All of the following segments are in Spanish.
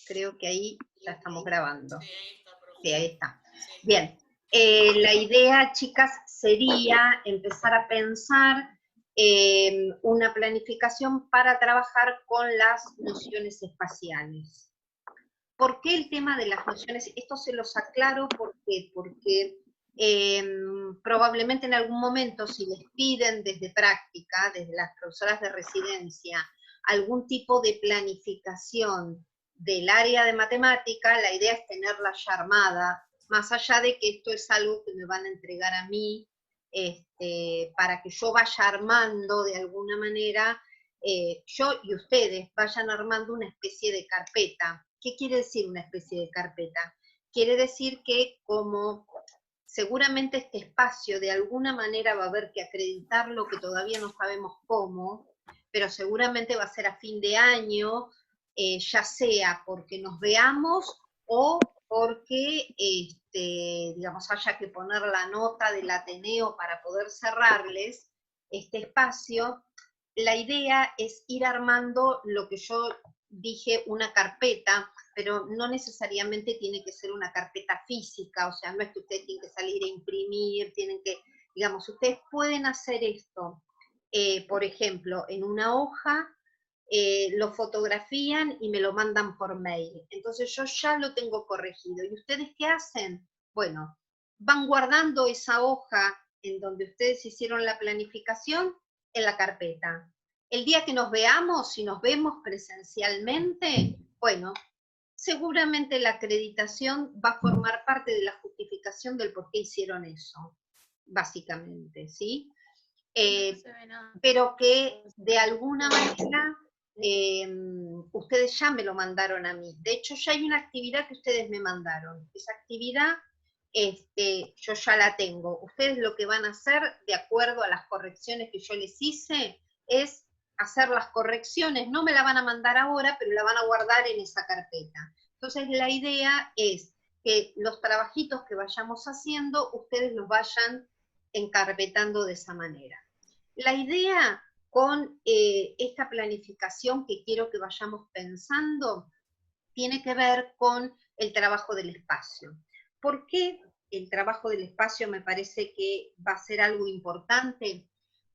Creo que ahí ya estamos grabando. Sí, ahí está, Sí, profe. ahí está. Sí. Bien. La idea, chicas, sería empezar a pensar una planificación para trabajar con las nociones espaciales. ¿Por qué el tema de las nociones? Esto se los aclaro porque probablemente en algún momento, si les piden desde práctica, desde las profesoras de residencia, algún tipo de planificación del área de matemática, la idea es tenerla ya armada, más allá de que esto es algo que me van a entregar a mí, para que yo vaya armando de alguna manera, yo y ustedes vayan armando una especie de carpeta. ¿Qué quiere decir una especie de carpeta? Quiere decir que como seguramente este espacio de alguna manera va a haber que acreditarlo, que todavía no sabemos cómo, pero seguramente va a ser a fin de año, ya sea porque nos veamos o porque, digamos, haya que poner la nota del Ateneo para poder cerrarles este espacio. La idea es ir armando lo que yo dije, una carpeta, pero no necesariamente tiene que ser una carpeta física, o sea, no es que ustedes tienen que salir a imprimir, tienen que, digamos, ustedes pueden hacer esto, por ejemplo, en una hoja, lo fotografían y me lo mandan por mail. Entonces yo ya lo tengo corregido. ¿Y ustedes qué hacen? Bueno, van guardando esa hoja en donde ustedes hicieron la planificación en la carpeta. El día que nos veamos, si nos vemos presencialmente, bueno, seguramente la acreditación va a formar parte de la justificación del por qué hicieron eso, básicamente, ¿sí? No se ve nada. Pero que de alguna manera ustedes ya me lo mandaron a mí. De hecho, ya hay una actividad que ustedes me mandaron. Esa actividad yo ya la tengo. Ustedes lo que van a hacer, de acuerdo a las correcciones que yo les hice, es hacer las correcciones. No me la van a mandar ahora, pero la van a guardar en esa carpeta. Entonces, la idea es que los trabajitos que vayamos haciendo, ustedes los vayan encarpetando de esa manera. La idea con esta planificación que quiero que vayamos pensando tiene que ver con el trabajo del espacio. ¿Por qué el trabajo del espacio me parece que va a ser algo importante?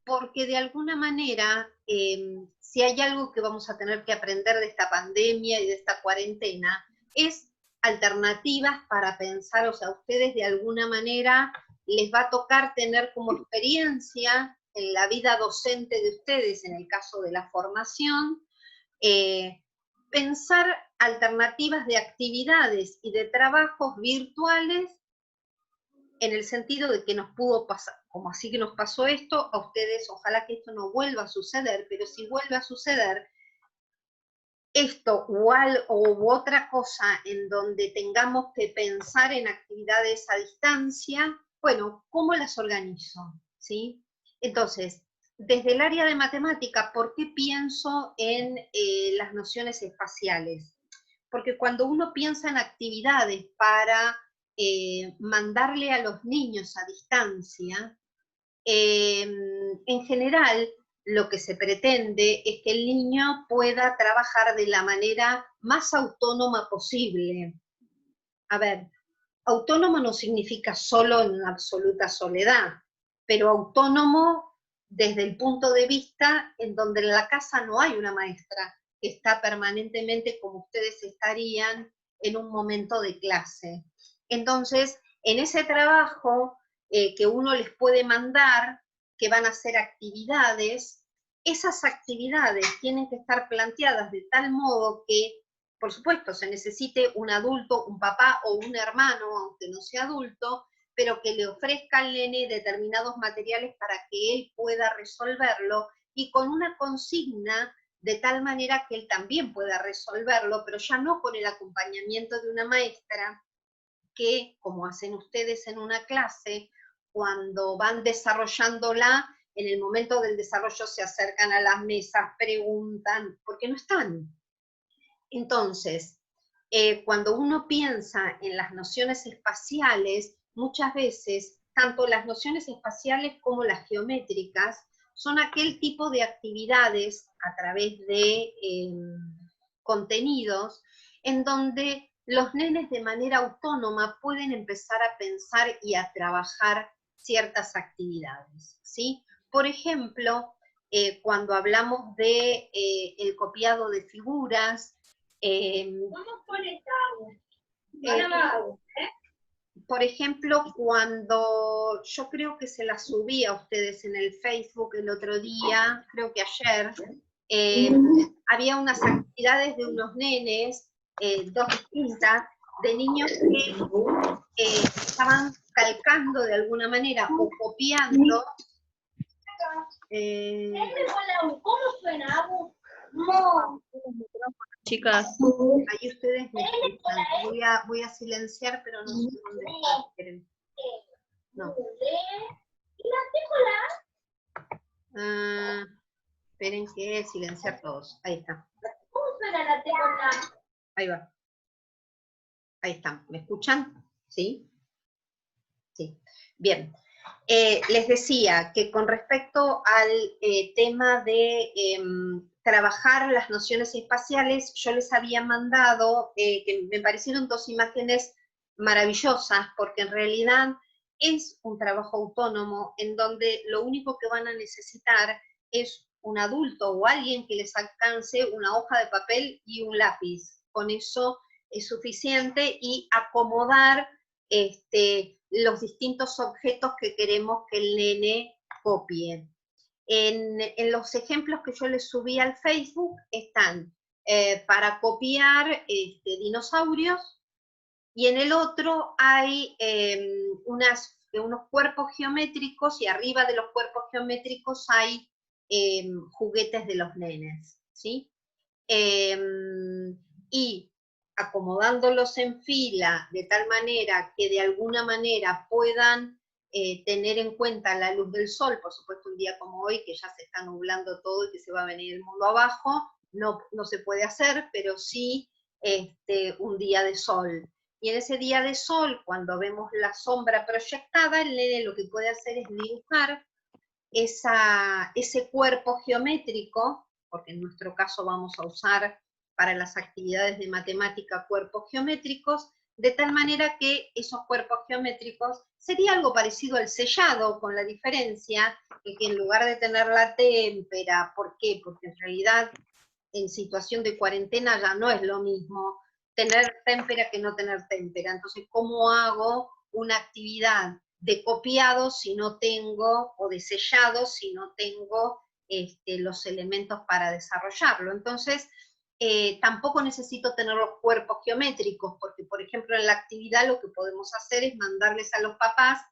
Porque de alguna manera, si hay algo que vamos a tener que aprender de esta pandemia y de esta cuarentena, es alternativas para pensar, o sea, a ustedes de alguna manera les va a tocar tener como experiencia en la vida docente de ustedes, en el caso de la formación, pensar alternativas de actividades y de trabajos virtuales en el sentido de que nos pudo pasar, como así que nos pasó esto, a ustedes ojalá que esto no vuelva a suceder, pero si vuelve a suceder, esto u otra cosa en donde tengamos que pensar en actividades a distancia, bueno, ¿cómo las organizo? ¿Sí? Entonces, desde el área de matemática, ¿por qué pienso en las nociones espaciales? Porque cuando uno piensa en actividades para mandarle a los niños a distancia, en general lo que se pretende es que el niño pueda trabajar de la manera más autónoma posible. A ver, autónomo no significa solo en absoluta soledad, pero autónomo desde el punto de vista en donde en la casa no hay una maestra que está permanentemente como ustedes estarían en un momento de clase. Entonces, en ese trabajo que uno les puede mandar, que van a ser actividades, esas actividades tienen que estar planteadas de tal modo que, por supuesto, se necesite un adulto, un papá o un hermano, aunque no sea adulto, pero que le ofrezca al nene determinados materiales para que él pueda resolverlo y con una consigna de tal manera que él también pueda resolverlo, pero ya no con el acompañamiento de una maestra que, como hacen ustedes en una clase, cuando van desarrollándola, en el momento del desarrollo se acercan a las mesas, preguntan, porque no están. Entonces, cuando uno piensa en las nociones espaciales, muchas veces, tanto las nociones espaciales como las geométricas, son aquel tipo de actividades a través de contenidos en donde los nenes de manera autónoma pueden empezar a pensar y a trabajar ciertas actividades, ¿sí? Por ejemplo, cuando hablamos de el copiado de figuras, por ejemplo, cuando yo creo que se la subí a ustedes en el Facebook el otro día, creo que ayer, había unas actividades de unos nenes, dos distintas, de niños que estaban calcando de alguna manera o copiando. ¿Cómo suena? No. Chicas. Ahí ustedes me escuchan. Voy a silenciar, pero no sé dónde está. No. Esperen que silenciar todos. Ahí está. ¿Cómo suena la tecla? Ahí va. Ahí están. ¿Me escuchan? ¿Sí? Sí. Bien. Les decía que con respecto al tema de trabajar las nociones espaciales, yo les había mandado, que me parecieron dos imágenes maravillosas, porque en realidad es un trabajo autónomo en donde lo único que van a necesitar es un adulto o alguien que les alcance una hoja de papel y un lápiz. Con eso es suficiente, y acomodar los distintos objetos que queremos que el nene copie. En los ejemplos que yo les subí al Facebook están para copiar dinosaurios, y en el otro hay unos cuerpos geométricos, y arriba de los cuerpos geométricos hay juguetes de los nenes, ¿sí? Y acomodándolos en fila de tal manera que de alguna manera puedan tener en cuenta la luz del sol. Por supuesto, un día como hoy, que ya se está nublando todo y que se va a venir el mundo abajo, no se puede hacer, pero sí un día de sol. Y en ese día de sol, cuando vemos la sombra proyectada, el nene lo que puede hacer es dibujar ese cuerpo geométrico, porque en nuestro caso vamos a usar para las actividades de matemática cuerpos geométricos, de tal manera que esos cuerpos geométricos sería algo parecido al sellado, con la diferencia de que en lugar de tener la témpera, ¿por qué? Porque en realidad en situación de cuarentena ya no es lo mismo tener témpera que no tener témpera. Entonces, ¿cómo hago una actividad de copiado si no tengo, o de sellado si no tengo los elementos para desarrollarlo? Entonces, tampoco necesito tener los cuerpos geométricos, porque, por ejemplo, en la actividad lo que podemos hacer es mandarles a los papás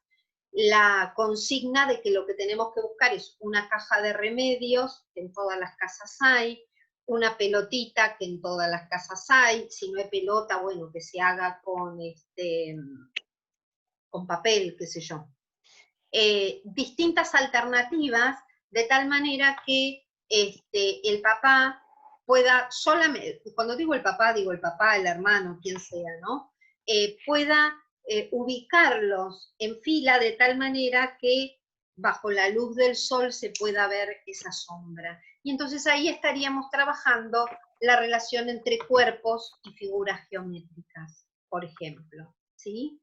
la consigna de que lo que tenemos que buscar es una caja de remedios, que en todas las casas hay, una pelotita, que en todas las casas hay. Si no hay pelota, bueno, que se haga con papel, qué sé yo. Distintas alternativas, de tal manera que el papá pueda solamente, cuando digo el papá, el hermano, quien sea, ¿no? Pueda ubicarlos en fila de tal manera que bajo la luz del sol se pueda ver esa sombra. Y entonces ahí estaríamos trabajando la relación entre cuerpos y figuras geométricas, por ejemplo, ¿sí?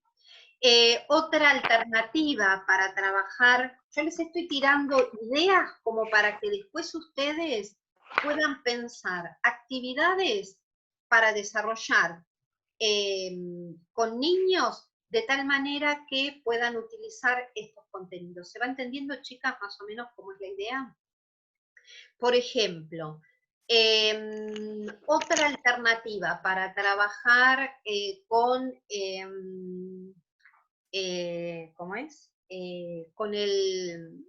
Otra alternativa para trabajar, yo les estoy tirando ideas como para que después ustedes puedan pensar actividades para desarrollar con niños de tal manera que puedan utilizar estos contenidos. ¿Se va entendiendo, chicas, más o menos cómo es la idea? Por ejemplo, otra alternativa para trabajar con ¿cómo es? Con el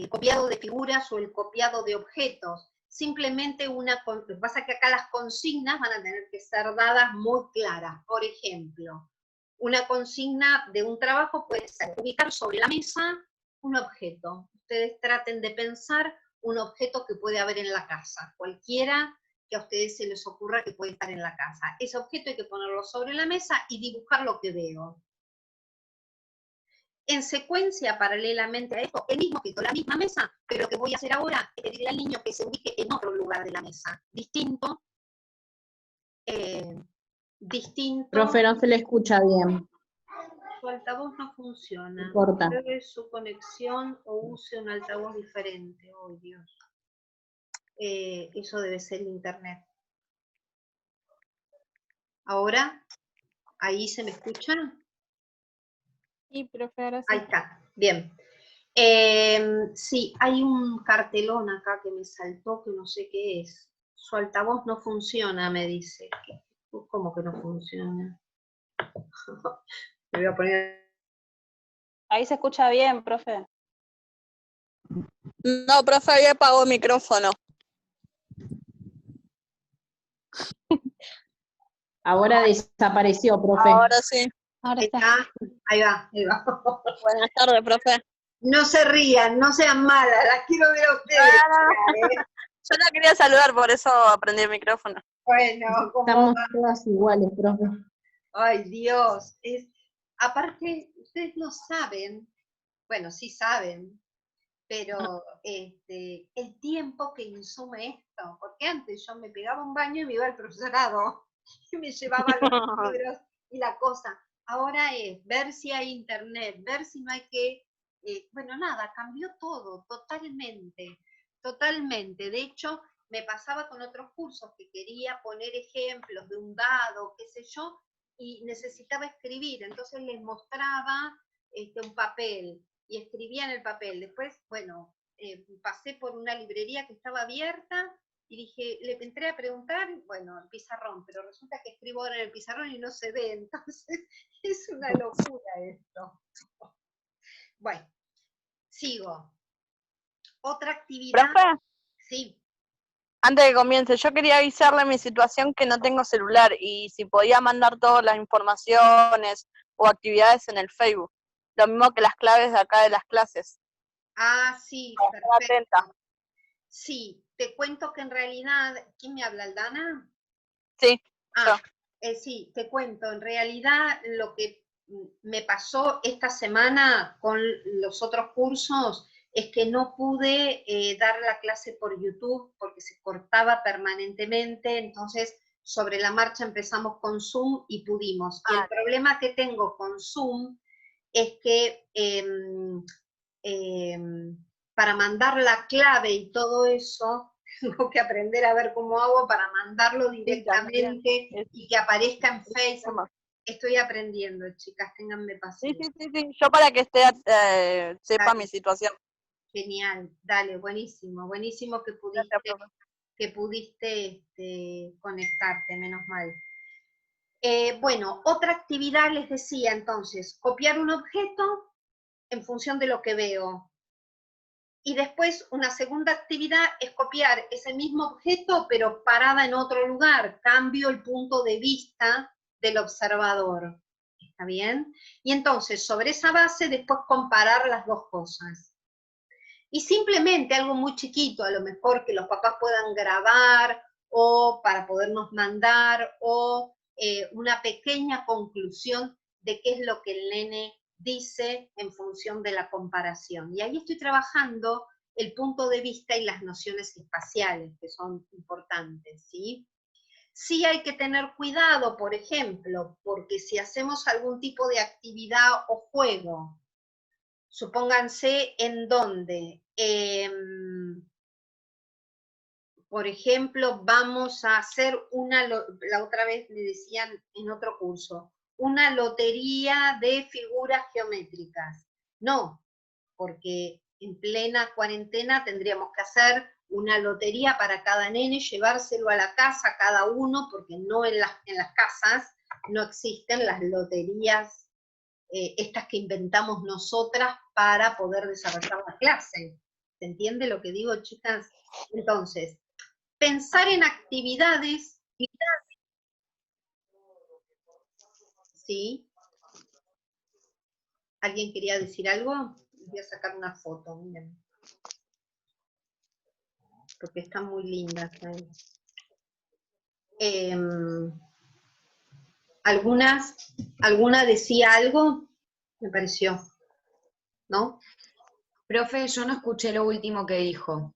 copiado de figuras o el copiado de objetos. Simplemente lo que pasa es que acá las consignas van a tener que ser dadas muy claras. Por ejemplo, una consigna de un trabajo puede ser ubicar sobre la mesa un objeto. Ustedes traten de pensar un objeto que puede haber en la casa, cualquiera que a ustedes se les ocurra que puede estar en la casa. Ese objeto hay que ponerlo sobre la mesa y dibujar lo que veo. En secuencia, paralelamente a esto, el mismo objeto, la misma mesa, pero lo que voy a hacer ahora es pedirle al niño que se ubique en otro lugar de la mesa, distinto distinto. Profe, no se le escucha bien. Su altavoz no funciona. Corta. Pruebe su conexión o use un altavoz diferente. Oh, Dios. Eso debe ser internet. Ahora, ¿ahí se me escucha? Sí, profe, ahora sí. Ahí está, bien. Sí, hay un cartelón acá que me saltó que no sé qué es. Su altavoz no funciona, me dice. ¿Cómo que no funciona? Me voy a poner... Ahí se escucha bien, profe. No, profe, ahí apagó el micrófono. Ahora desapareció, profe. Ahora sí. Ahora Ahí está. está, ahí va, ahí va. Buenas tardes, profe. No se rían, no sean malas, las quiero ver a ustedes. Yo la quería saludar, por eso aprendí el micrófono. Bueno, como... Estamos todas iguales, profe. Ay, Dios. Aparte, ustedes no saben, bueno, sí saben, pero el tiempo que insume esto, porque antes yo me pegaba un baño y me iba al profesorado, y me llevaba los libros y la cosa. Ahora es ver si hay internet, ver si no hay que... bueno, nada, cambió todo, totalmente, totalmente. De hecho, me pasaba con otros cursos que quería poner ejemplos de un dado, qué sé yo, y necesitaba escribir, entonces les mostraba un papel, y escribía en el papel. Después, bueno, pasé por una librería que estaba abierta, y dije, le entré a preguntar, bueno, el pizarrón, pero resulta que escribo ahora en el pizarrón y no se ve, entonces es una locura esto. Bueno, sigo. Otra actividad. Profe, Sí. antes de que comience, yo quería avisarle mi situación que no tengo celular y si podía mandar todas las informaciones o actividades en el Facebook. Lo mismo que las claves de acá de las clases. Ah, sí, Estar atenta. perfecto. Sí, te cuento que en realidad, ¿quién me habla, Aldana? Sí. Ah, sí, te cuento, en realidad lo que me pasó esta semana con los otros cursos es que no pude dar la clase por YouTube porque se cortaba permanentemente, entonces sobre la marcha empezamos con Zoom y pudimos. Y el problema que tengo con Zoom es que para mandar la clave y todo eso, tengo que aprender a ver cómo hago para mandarlo directamente y que aparezca en Facebook. Estoy aprendiendo, chicas, ténganme paciencia. Sí. Yo para que esté sepa Dale. mi situación. Genial, dale, buenísimo, buenísimo que pudiste, Gracias, conectarte, menos mal. Bueno, otra actividad les decía entonces, copiar un objeto en función de lo que veo. Y después una segunda actividad es copiar ese mismo objeto, pero parada en otro lugar. Cambio el punto de vista del observador. ¿Está bien? Y entonces, sobre esa base, después comparar las dos cosas. Y simplemente algo muy chiquito, a lo mejor que los papás puedan grabar, o para podernos mandar, o una pequeña conclusión de qué es lo que el nene dice en función de la comparación. Y ahí estoy trabajando el punto de vista y las nociones espaciales, que son importantes, ¿sí? Sí hay que tener cuidado, por ejemplo, porque si hacemos algún tipo de actividad o juego, supónganse en donde, por ejemplo, vamos a hacer la otra vez me decían en otro curso, una lotería de figuras geométricas. No, porque en plena cuarentena tendríamos que hacer una lotería para cada nene, llevárselo a la casa cada uno, porque no en las casas no existen las loterías estas que inventamos nosotras para poder desarrollar la clase. ¿Se entiende lo que digo, chicas? Entonces, pensar en actividades. ¿Sí? ¿Alguien quería decir algo? Voy a sacar una foto, miren. Porque están muy lindas. ¿Alguna decía algo? Me pareció. ¿No? Profe, yo no escuché lo último que dijo.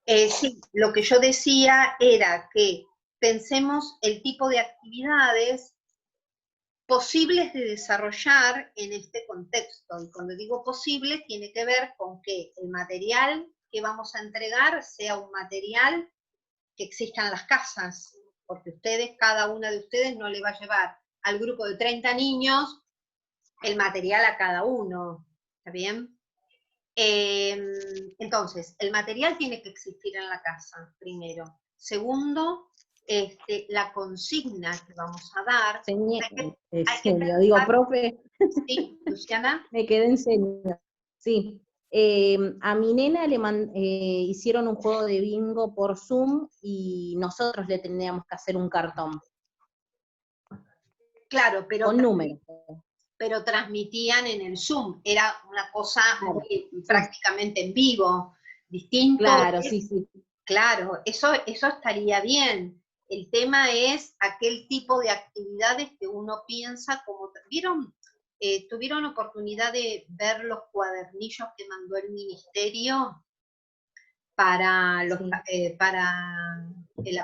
Sí, lo que yo decía era que pensemos el tipo de actividades posibles de desarrollar en este contexto. Y cuando digo posible, tiene que ver con que el material que vamos a entregar sea un material que exista en las casas, porque ustedes, cada una de ustedes no le va a llevar al grupo de 30 niños el material a cada uno, ¿está bien? Entonces, el material tiene que existir en la casa, primero. Segundo, la consigna que vamos a dar. Señor, digo, profe, Sí, Luciana. me quedé en serio. Sí. A mi nena hicieron un juego de bingo por Zoom y nosotros le teníamos que hacer un cartón. Claro, pero con números. Pero transmitían en el Zoom, era una cosa prácticamente en vivo, distinto. Claro, sí. Claro, eso estaría bien. El tema es aquel tipo de actividades que uno piensa como... ¿Tuvieron oportunidad de ver los cuadernillos que mandó el ministerio para la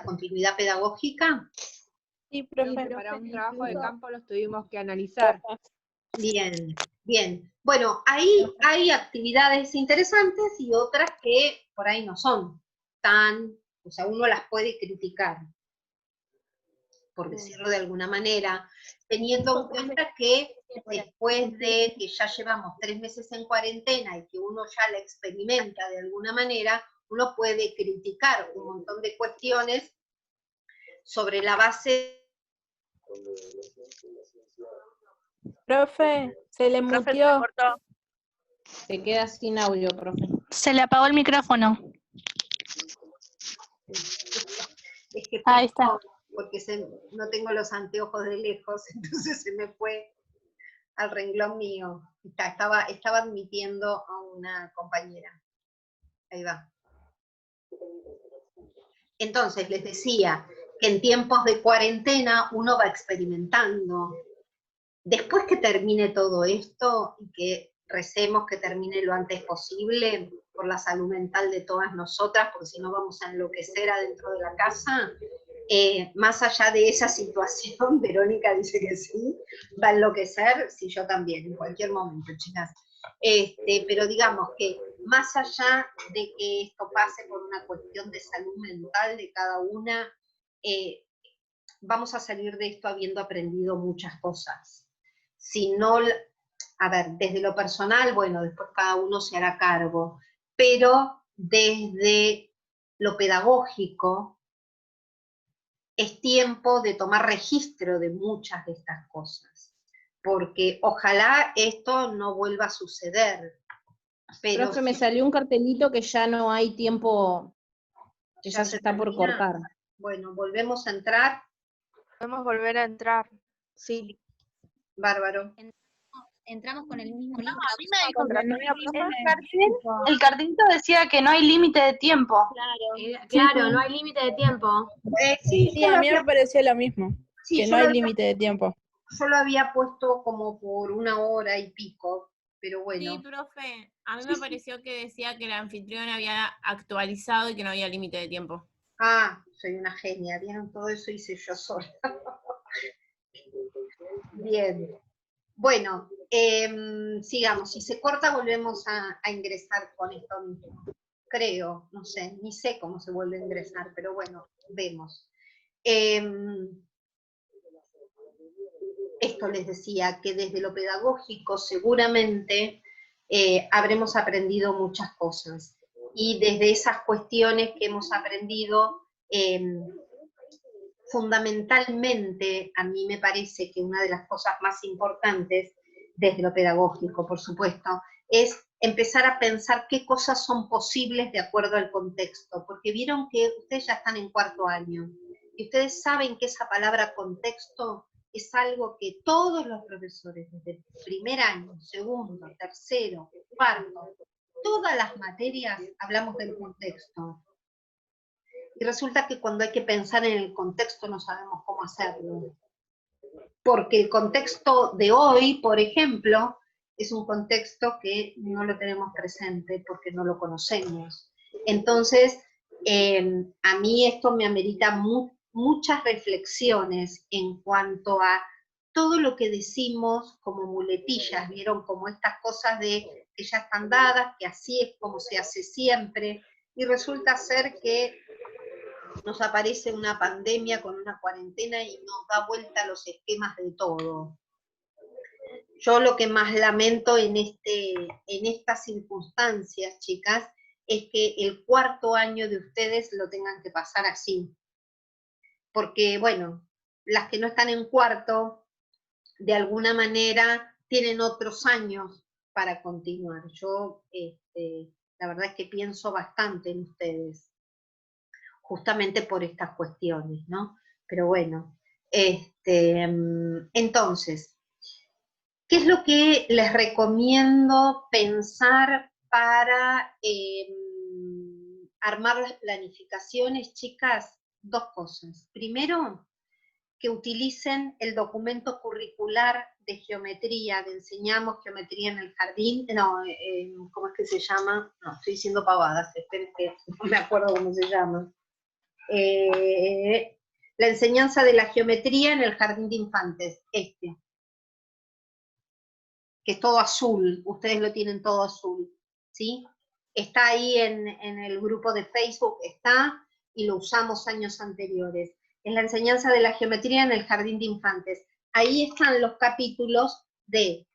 continuidad pedagógica? Sí, profe. Para un trabajo de campo los tuvimos que analizar. Bien, bien. Bueno, ahí hay actividades interesantes y otras que por ahí no son tan, o sea, uno las puede criticar, por decirlo de alguna manera, teniendo en cuenta que después de que ya llevamos 3 meses en cuarentena y que uno ya la experimenta de alguna manera, uno puede criticar un montón de cuestiones sobre la base. Profe, se le Profe, se muteó. cortó. Se queda sin audio, profe. Se le apagó el micrófono. Es que Ahí está. porque no tengo los anteojos de lejos, entonces se me fue al renglón mío. Estaba admitiendo a una compañera. Ahí va. Entonces, les decía que en tiempos de cuarentena uno va experimentando. Después que termine todo esto, y que recemos que termine lo antes posible, por la salud mental de todas nosotras, porque si no vamos a enloquecer adentro de la casa, más allá de esa situación, Verónica dice que sí, va a enloquecer, sí, yo también, en cualquier momento, chicas. Pero digamos que más allá de que esto pase por una cuestión de salud mental de cada una, vamos a salir de esto habiendo aprendido muchas cosas. Si no, a ver, desde lo personal, bueno, después cada uno se hará cargo, pero desde lo pedagógico, es tiempo de tomar registro de muchas de estas cosas, porque ojalá esto no vuelva a suceder. Pero Profe, me salió un cartelito que ya no hay tiempo, que ya se está por termina. cortar. Bueno, volvemos a entrar. Podemos volver a entrar. Sí. Bárbaro. Entramos con el mismo link. A mí me dijo El cartelito decía que no hay límite de tiempo. Claro, no hay límite de tiempo. Sí, a mí me pareció lo mismo, Sí, que no hay límite de tiempo. Yo lo había puesto como por 1 hora y pico, pero bueno. Sí, profe, a mí me pareció que decía que el anfitrión había actualizado y que no había límite de tiempo. Ah, soy una genia, ¿vieron? Todo eso hice yo sola. Bien. Bueno, sigamos. Si se corta, volvemos a ingresar con esto mismo. Creo, no sé, ni sé cómo se vuelve a ingresar, pero bueno, vemos. Esto les decía, que desde lo pedagógico seguramente habremos aprendido muchas cosas. Y desde esas cuestiones que hemos aprendido, fundamentalmente, a mí me parece que una de las cosas más importantes, desde lo pedagógico, por supuesto, es empezar a pensar qué cosas son posibles de acuerdo al contexto, porque vieron que ustedes ya están en 4º año, y ustedes saben que esa palabra contexto es algo que todos los profesores, desde el 1er año, 2º, 3º, 4º, todas las materias hablamos del contexto. Y resulta que cuando hay que pensar en el contexto no sabemos cómo hacerlo. Porque el contexto de hoy, por ejemplo, es un contexto que no lo tenemos presente porque no lo conocemos. Entonces, a mí esto me amerita muchas reflexiones en cuanto a todo lo que decimos como muletillas, ¿vieron? Como estas cosas de que ya están dadas, que así es como se hace siempre, y resulta ser que nos aparece una pandemia con una cuarentena y nos da vuelta a los esquemas de todo. Yo lo que más lamento en estas circunstancias, chicas, es que el cuarto año de ustedes lo tengan que pasar así. Porque, bueno, las que no están en cuarto, de alguna manera, tienen otros años para continuar. Yo, la verdad es que pienso bastante en ustedes, justamente por estas cuestiones, ¿no? Pero bueno, entonces, ¿qué es lo que les recomiendo pensar para armar las planificaciones, chicas? Dos cosas. Primero, que utilicen el documento curricular de geometría, de enseñamos geometría en el jardín, no, ¿cómo es que se llama? No, estoy diciendo pavadas, esperen que no me acuerdo cómo se llama. La enseñanza de la geometría en el jardín de infantes, que es todo azul, ustedes lo tienen todo azul, ¿sí? Está ahí en el grupo de Facebook, está, y lo usamos años anteriores. Es la enseñanza de la geometría en el jardín de infantes. Ahí están los capítulos de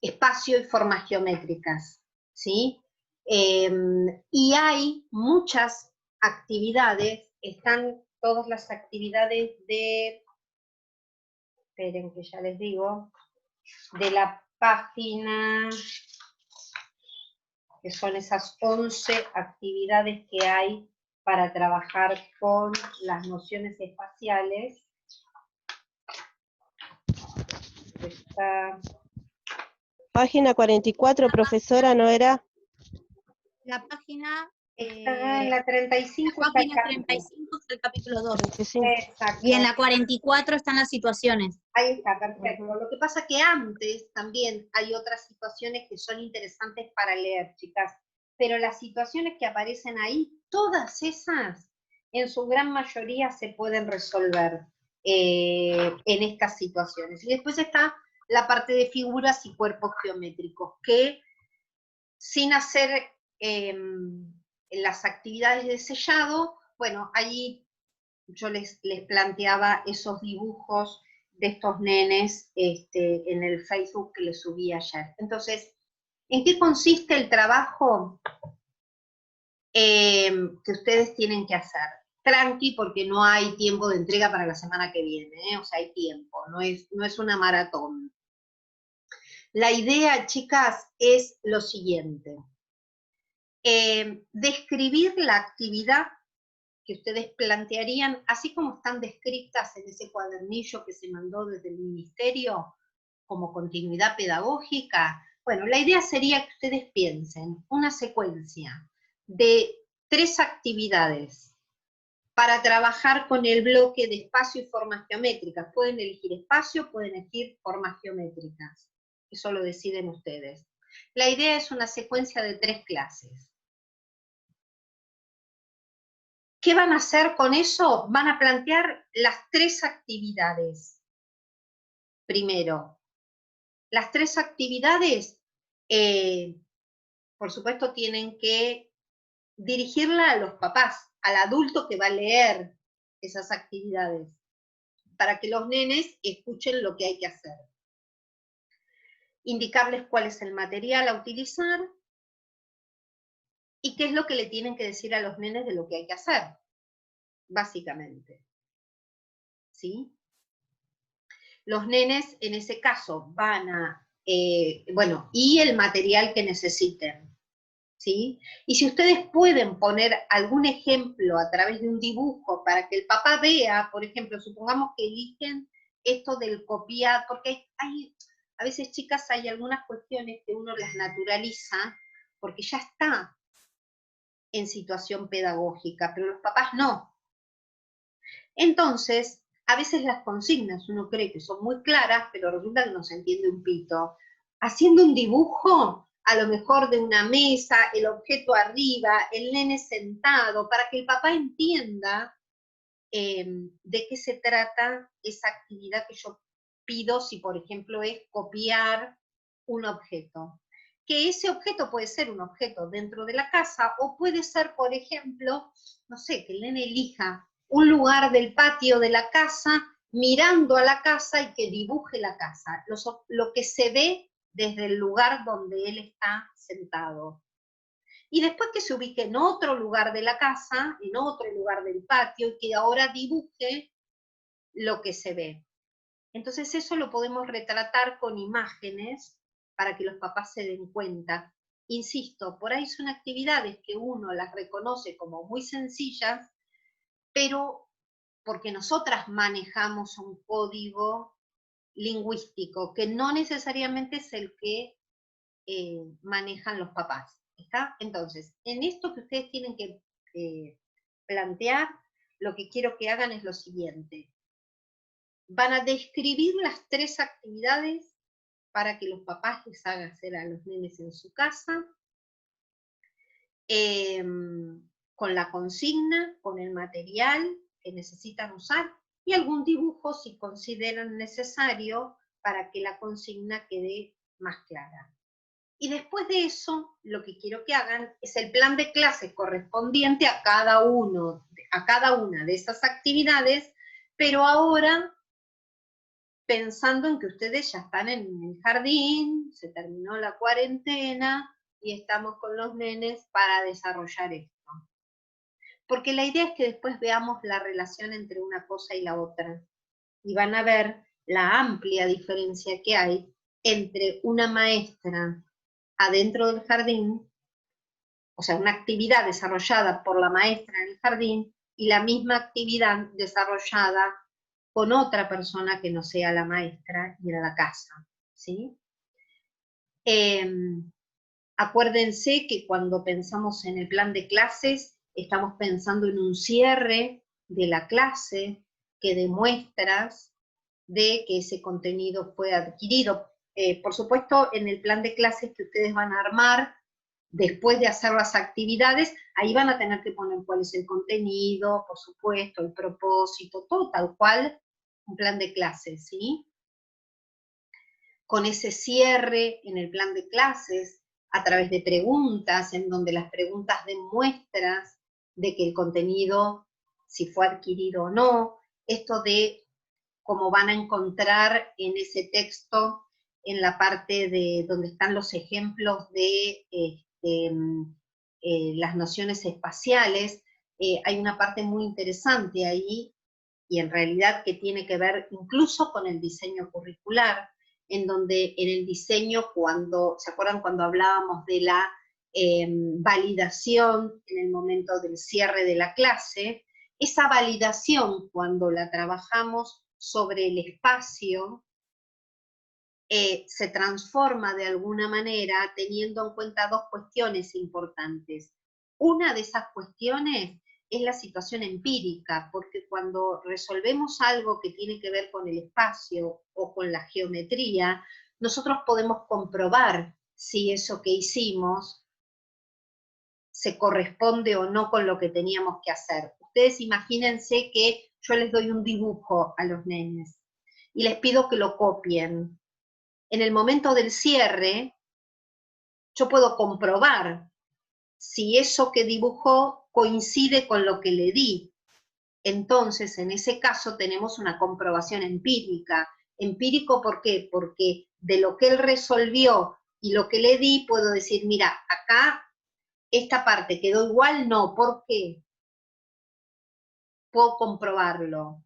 espacio y formas geométricas, ¿sí? Y hay muchas actividades, están todas las actividades de, esperen que ya les digo, de la página, que son esas 11 actividades que hay para trabajar con las nociones espaciales. Está... Página 44, profesora, ¿no era? La página... Está en la 35. La página 35 es el capítulo 2. 35. Exacto. Y en la 44 están las situaciones. Ahí está, perfecto. Lo que pasa que antes también hay otras situaciones que son interesantes para leer, chicas, pero las situaciones que aparecen ahí, todas esas, en su gran mayoría se pueden resolver en estas situaciones. Y después está la parte de figuras y cuerpos geométricos, que sin hacer las actividades de sellado, bueno, ahí yo les planteaba esos dibujos de estos nenes en el Facebook que les subí ayer. Entonces, ¿en qué consiste el trabajo que ustedes tienen que hacer? Tranqui, porque no hay tiempo de entrega para la semana que viene, o sea, hay tiempo, no es una maratón. La idea, chicas, es lo siguiente. Describir la actividad que ustedes plantearían, así como están descritas en ese cuadernillo que se mandó desde el ministerio, como continuidad pedagógica. Bueno, la idea sería que ustedes piensen una secuencia de 3 actividades para trabajar con el bloque de espacio y formas geométricas. Pueden elegir espacio, pueden elegir formas geométricas. Eso lo deciden ustedes. La idea es una secuencia de 3 clases. ¿Qué van a hacer con eso? Van a plantear las 3 actividades. Primero, las 3 actividades, por supuesto, tienen que dirigirla a los papás, al adulto que va a leer esas actividades, para que los nenes escuchen lo que hay que hacer. Indicarles cuál es el material a utilizar, y qué es lo que le tienen que decir a los nenes de lo que hay que hacer, básicamente. ¿Sí? Los nenes, en ese caso, van a, bueno, y el material que necesiten, ¿sí? Y si ustedes pueden poner algún ejemplo a través de un dibujo para que el papá vea, por ejemplo, supongamos que eligen esto del copiar, porque a veces, chicas, hay algunas cuestiones que uno las naturaliza porque ya está en situación pedagógica, pero los papás no. Entonces, a veces las consignas uno cree que son muy claras, pero resulta que no se entiende un pito. Haciendo un dibujo, a lo mejor de una mesa, el objeto arriba, el nene sentado, para que el papá entienda de qué se trata esa actividad que yo pido, si por ejemplo es copiar un objeto. Que ese objeto puede ser un objeto dentro de la casa, o puede ser, por ejemplo, no sé, que el nene elija un lugar del patio de la casa, mirando a la casa y que dibuje la casa, lo que se ve desde el lugar donde él está sentado. Y después que se ubique en otro lugar de la casa, en otro lugar del patio, y que ahora dibuje lo que se ve. Entonces eso lo podemos retratar con imágenes para que los papás se den cuenta. Insisto, por ahí son actividades que uno las reconoce como muy sencillas, pero porque nosotras manejamos un código lingüístico que no necesariamente es el que manejan los papás. ¿Está? Entonces, en esto que ustedes tienen que plantear, lo que quiero que hagan es lo siguiente. Van a describir las 3 actividades para que los papás les hagan hacer a los nenes en su casa, con la consigna, con el material que necesitan usar, y algún dibujo si consideran necesario para que la consigna quede más clara. Y después de eso, lo que quiero que hagan es el plan de clase correspondiente a cada una de esas actividades, pero ahora pensando en que ustedes ya están en el jardín, se terminó la cuarentena y estamos con los nenes para desarrollar esto. Porque la idea es que después veamos la relación entre una cosa y la otra. Y van a ver la amplia diferencia que hay entre una maestra adentro del jardín, o sea, una actividad desarrollada por la maestra en el jardín, y la misma actividad desarrollada con otra persona que no sea la maestra y en la casa, ¿sí? Acuérdense que cuando pensamos en el plan de clases, estamos pensando en un cierre de la clase que demuestras de que ese contenido fue adquirido. Por supuesto, en el plan de clases que ustedes van a armar, después de hacer las actividades, ahí van a tener que poner cuál es el contenido, por supuesto, el propósito, todo tal cual, un plan de clases, ¿sí? Con ese cierre en el plan de clases, a través de preguntas, en donde las preguntas den muestras de que el contenido, si fue adquirido o no, esto de cómo van a encontrar en ese texto, en la parte de donde están los ejemplos de las nociones espaciales, hay una parte muy interesante ahí, y en realidad que tiene que ver incluso con el diseño curricular, en donde en el diseño, ¿se acuerdan cuando hablábamos de la validación en el momento del cierre de la clase? Esa validación, cuando la trabajamos sobre el espacio, se transforma de alguna manera teniendo en cuenta 2 cuestiones importantes. Una de esas cuestiones es la situación empírica, porque cuando resolvemos algo que tiene que ver con el espacio o con la geometría, nosotros podemos comprobar si eso que hicimos se corresponde o no con lo que teníamos que hacer. Ustedes imagínense que yo les doy un dibujo a los nenes y les pido que lo copien. En el momento del cierre, yo puedo comprobar si eso que dibujó coincide con lo que le di. Entonces, en ese caso, tenemos una comprobación empírica. ¿Empírico por qué? Porque de lo que él resolvió y lo que le di, puedo decir, mira, acá esta parte quedó igual, no, ¿por qué? Puedo comprobarlo.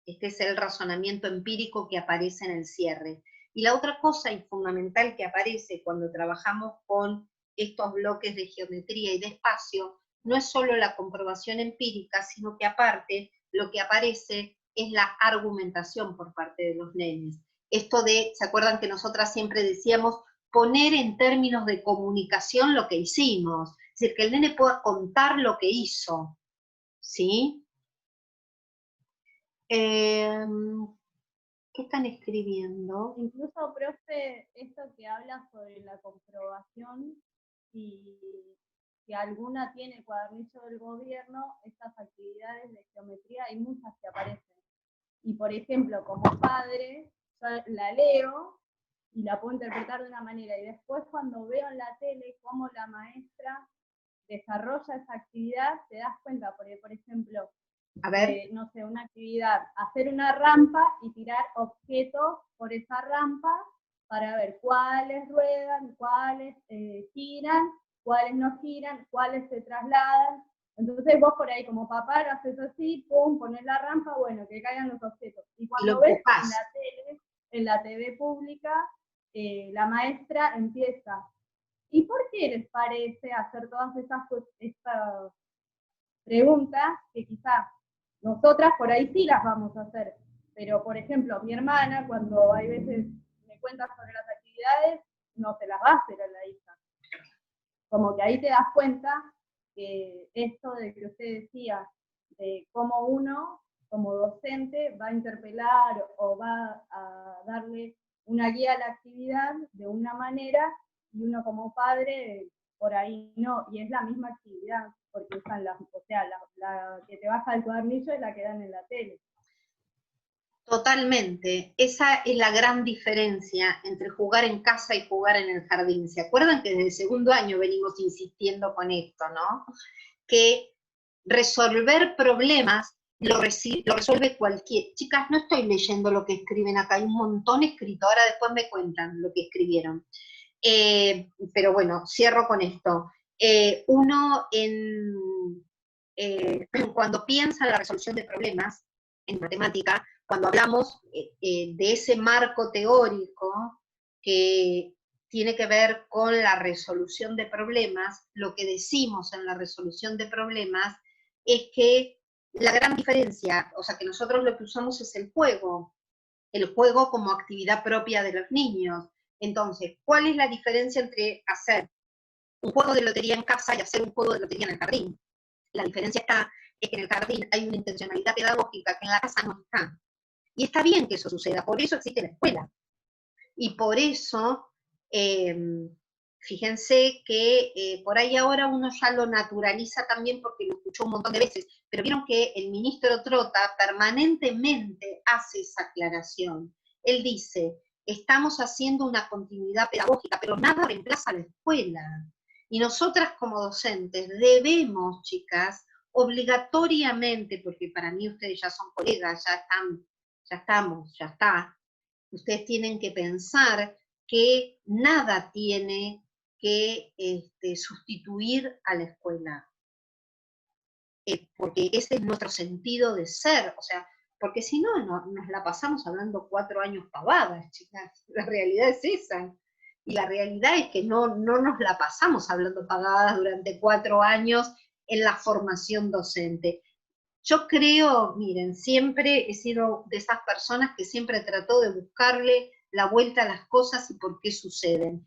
Este es el razonamiento empírico que aparece en el cierre. Y la otra cosa y fundamental que aparece cuando trabajamos con estos bloques de geometría y de espacio, no es solo la comprobación empírica, sino que aparte lo que aparece es la argumentación por parte de los nenes. Esto de, ¿se acuerdan que nosotras siempre decíamos poner en términos de comunicación lo que hicimos? Es decir, que el nene pueda contar lo que hizo, ¿sí? ¿Qué ¿Qué están escribiendo? Incluso, profe, esto que habla sobre la comprobación y si alguna tiene cuadernillo del gobierno, estas actividades de geometría hay muchas que aparecen. Y por ejemplo, como padre, yo la leo y la puedo interpretar de una manera, y después cuando veo en la tele cómo la maestra desarrolla esa actividad, te das cuenta, porque por ejemplo, A ver. no sé, una actividad, hacer una rampa y tirar objetos por esa rampa para ver cuáles ruedan, cuáles giran, cuáles no giran, cuáles se trasladan. Entonces vos por ahí como papá lo haces así, pum, pones la rampa, bueno, que caigan los objetos. Y cuando ves en la tele, en la TV pública, la maestra empieza, ¿y por qué les parece hacer todas estas preguntas que quizás nosotras por ahí sí las vamos a hacer? Pero, por ejemplo, mi hermana, cuando hay veces me cuenta sobre las actividades, no se las va a hacer a la hija. Como que ahí te das cuenta que esto de que usted decía, de cómo uno, como docente, va a interpelar o va a darle una guía a la actividad de una manera, y uno como padre, por ahí no, y es la misma actividad, porque usan la que te baja el cuadernillo es la que dan en la tele. Totalmente. Esa es la gran diferencia entre jugar en casa y jugar en el jardín. ¿Se acuerdan que desde el segundo año venimos insistiendo con esto, no? Que resolver problemas lo resuelve cualquier... Chicas, no estoy leyendo lo que escriben acá, hay un montón escrito, ahora después me cuentan lo que escribieron. Pero bueno, cierro con esto. Uno cuando piensa en la resolución de problemas en matemática, cuando hablamos de ese marco teórico que tiene que ver con la resolución de problemas, lo que decimos en la resolución de problemas es que la gran diferencia, o sea, que nosotros lo que usamos es el juego como actividad propia de los niños. Entonces, ¿cuál es la diferencia entre hacer un juego de lotería en casa y hacer un juego de lotería en el jardín? La diferencia está es que en el jardín hay una intencionalidad pedagógica que en la casa no está. Y está bien que eso suceda, por eso existe la escuela. Y por eso, fíjense que por ahí ahora uno ya lo naturaliza también porque lo escuchó un montón de veces, pero vieron que el ministro Trota permanentemente hace esa aclaración. Él dice, estamos haciendo una continuidad pedagógica, pero nada reemplaza a la escuela. Y nosotras como docentes debemos, chicas, obligatoriamente, porque para mí ustedes ya son colegas, ya está, ustedes tienen que pensar que nada tiene que sustituir a la escuela. Porque ese es nuestro sentido de ser, o sea, porque si no, nos la pasamos hablando 4 años pavadas, chicas, la realidad es esa. Y la realidad es que no nos la pasamos hablando pavadas durante 4 años en la formación docente. Yo creo, miren, siempre he sido de esas personas que siempre trató de buscarle la vuelta a las cosas y por qué suceden.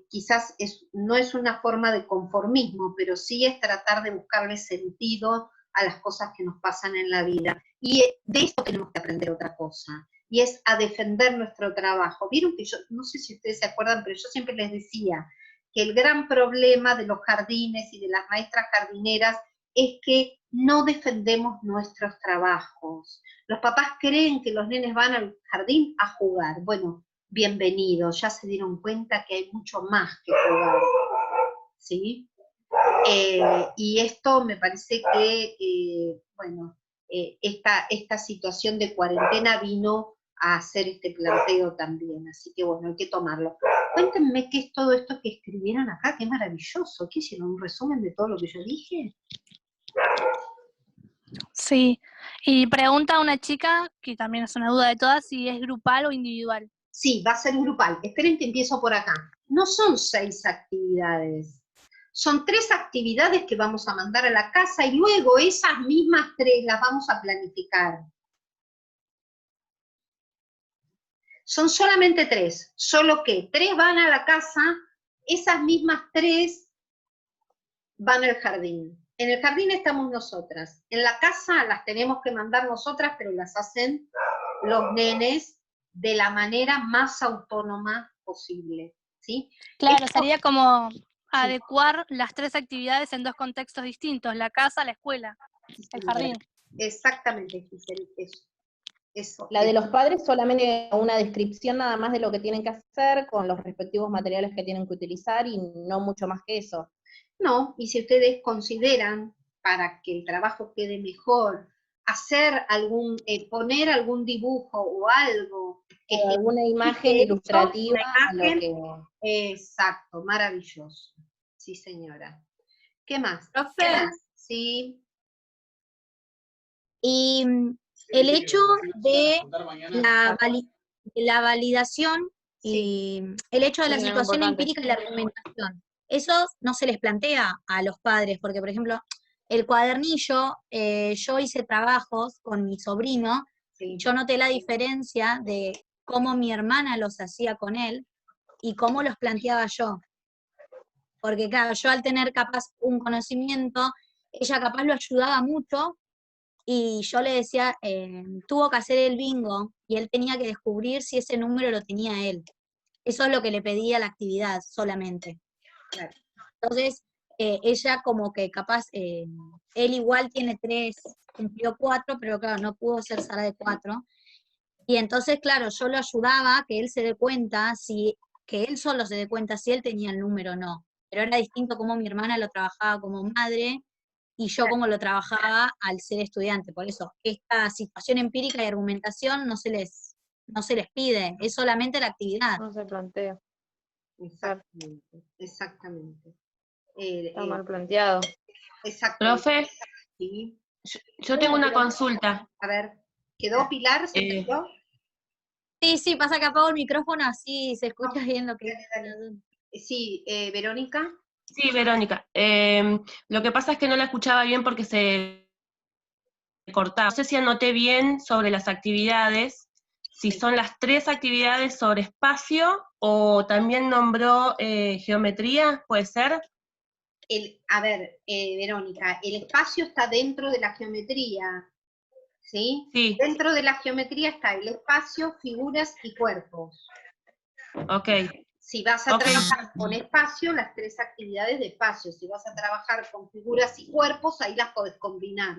Quizás no es una forma de conformismo, pero sí es tratar de buscarle sentido a las cosas que nos pasan en la vida. Y de esto tenemos que aprender otra cosa, y es a defender nuestro trabajo. Vieron que yo, no sé si ustedes se acuerdan, pero yo siempre les decía que el gran problema de los jardines y de las maestras jardineras es que no defendemos nuestros trabajos. Los papás creen que los nenes van al jardín a jugar. Bueno, bienvenidos, ya se dieron cuenta que hay mucho más que jugar, ¿sí? Y esto me parece que, bueno, esta situación de cuarentena vino a hacer este planteo también, así que bueno, hay que tomarlo. Cuéntenme qué es todo esto que escribieron acá, qué maravilloso. ¿Qué hicieron? ¿Un resumen de todo lo que yo dije? Sí, y pregunta a una chica, que también es una duda de todas, si es grupal o individual. Sí, va a ser grupal. Esperen que empiezo por acá. No son 6 actividades. Son 3 actividades que vamos a mandar a la casa y luego esas mismas 3 las vamos a planificar. Son solamente 3, solo que 3 van a la casa, esas mismas 3 van al jardín. En el jardín estamos nosotras. En la casa las tenemos que mandar nosotras, pero las hacen los nenes de la manera más autónoma posible, ¿sí? Claro, Esto- sería como adecuar las 3 actividades en 2 contextos distintos, la casa, la escuela, el jardín. Exactamente, Giselle, eso. La de los padres solamente una descripción nada más de lo que tienen que hacer, con los respectivos materiales que tienen que utilizar, y no mucho más que eso. No, y si ustedes consideran, para que el trabajo quede mejor, hacer poner algún dibujo o algo que O alguna imagen ejemplifique esto, ilustrativa a una lo imagen, que... exacto, maravilloso. Sí, señora. ¿Qué más? Profe. ¿Qué más? Sí. Y el hecho de la validación y el hecho de la Sí, es situación importante. empírica y la argumentación, eso no se les plantea a los padres, porque por ejemplo, el cuadernillo, yo hice trabajos con mi sobrino, yo noté la diferencia de cómo mi hermana los hacía con él y cómo los planteaba yo. Porque claro, yo al tener capaz un conocimiento, ella capaz lo ayudaba mucho, y yo le decía, tuvo que hacer el bingo, y él tenía que descubrir si ese número lo tenía él. Eso es lo que le pedía la actividad solamente. Claro. Entonces, ella como que capaz, él igual tiene 3, cumplió 4, pero claro, no pudo ser sala de 4. Y entonces, claro, yo lo ayudaba a que él se dé cuenta, que él solo se dé cuenta si él tenía el número o no. Pero era distinto cómo mi hermana lo trabajaba como madre, y yo como lo trabajaba al ser estudiante. Por eso, esta situación empírica y argumentación no se les pide, es solamente la actividad. No se plantea. Exactamente, exactamente. Está mal planteado. Exactamente. Profe, Sí. yo tengo una consulta. A ver, ¿quedó Pilar? ¿Se quedó? Sí, pasa que apago el micrófono, así se escucha bien lo que... Sí, Verónica. Sí, Verónica. Lo que pasa es que no la escuchaba bien porque se cortaba. No sé si anoté bien sobre las actividades, si son las 3 actividades sobre espacio o también nombró geometría, ¿puede ser? A ver, Verónica, el espacio está dentro de la geometría, ¿sí? Sí. Dentro de la geometría está el espacio, figuras y cuerpos. Ok. Si vas a trabajar con espacio, las 3 actividades de espacio. Si vas a trabajar con figuras y cuerpos, ahí las podés combinar.